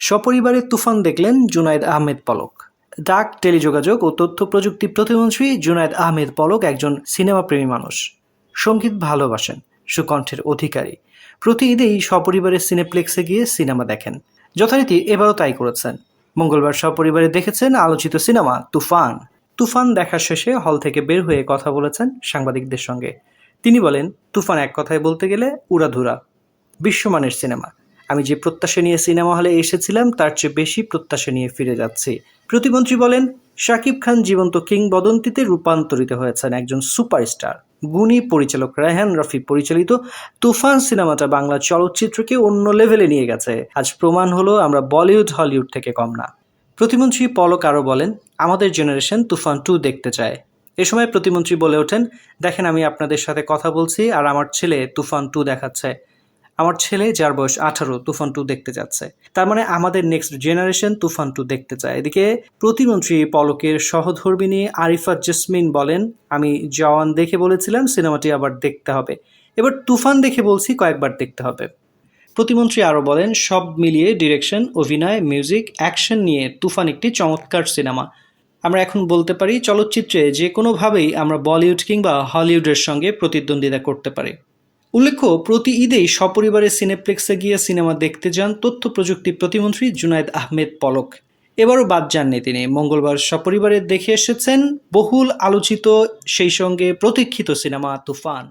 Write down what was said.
সপরিবারে তুফান দেখলেন জুনায়েদ আহমেদ পলক। ডাক, টেলিযোগাযোগ ও তথ্য প্রযুক্তি প্রতিমন্ত্রী জুনায়েদ আহমেদ পলক একজন সিনেমাপ্রেমী মানুষ। সঙ্গীত ভালোবাসেন, সুকণ্ঠের অধিকারী। প্রতি ঈদেই সপরিবারে সিনেপ্লেক্সে গিয়ে সিনেমা দেখেন। যথারীতি এবারও তাই করেছেন। মঙ্গলবার সপরিবারে দেখেছেন আলোচিত সিনেমা তুফান। তুফান দেখা শেষে হল থেকে বের হয়ে কথা বলেছেন সাংবাদিকদের সঙ্গে। তিনি বলেন, তুফান এক কথায় বলতে গেলে উড়াধুরা, বিশ্বমানের সিনেমা। আমি যে প্রত্যাশা নিয়ে সিনেমা হলে এসেছিলাম তার চেয়ে বেশি প্রত্যাশা নিয়ে ফিরে যাচ্ছি। প্রতিমন্ত্রী বলেন, শাকিব খান জীবন্ত কিংবদন্তিতে রূপান্তরিত হয়েছেন একজন সুপারস্টার। গুণী পরিচালক রায়হান রাফি পরিচালিত তুফান সিনেমাটা বাংলা চলচ্চিত্রকে অন্য লেভেলে নিয়ে গেছে। আজ প্রমাণ হলো আমরা বলিউড হলিউড থেকে কম না। প্রতিমন্ত্রী পলক আরও বলেন, আমাদের জেনারেশন তুফান 2 দেখতে চায়। এ সময় প্রতিমন্ত্রী বলে ওঠেন, দেখেন আমি আপনাদের সাথে কথা বলছি আর আমার ছেলে তুফান 2 দেখাচ্ছে। আমার ছেলে যার বয়স 18 তুফান 2 দেখতে যাচ্ছে। তার মানে আমাদের নেক্সট জেনারেশন তুফান 2 দেখতে চায়। এদিকে প্রতিমন্ত্রী পলকের সহধর্মিণী আরিফা জেসমিন বলেন, আমি জওয়ান দেখে বলেছিলাম সিনেমাটি আবার দেখতে হবে, এবার তুফান দেখে বলছি কয়েকবার দেখতে হবে। প্রতিমন্ত্রী আরও বলেন, সব মিলিয়ে ডিরেকশন, অভিনয়, মিউজিক, অ্যাকশন নিয়ে তুফান একটি চমৎকার সিনেমা। আমরা এখন বলতে পারি চলচ্চিত্রে যে কোনোভাবেই আমরা বলিউড কিংবা হলিউডের সঙ্গে প্রতিদ্বন্দ্বিতা করতে পারি। উল্লেখ্য, প্রতি ঈদেই সপরিবারে সিনেপ্লেক্সে গিয়ে সিনেমা দেখতে যান তথ্য প্রযুক্তি প্রতিমন্ত্রী জুনায়েদ আহমেদ পলক। এবারও বাদ যাননি তিনি। মঙ্গলবার সপরিবারে দেখে এসেছেন বহুল আলোচিত সেই সঙ্গে প্রতীক্ষিত সিনেমা তুফান।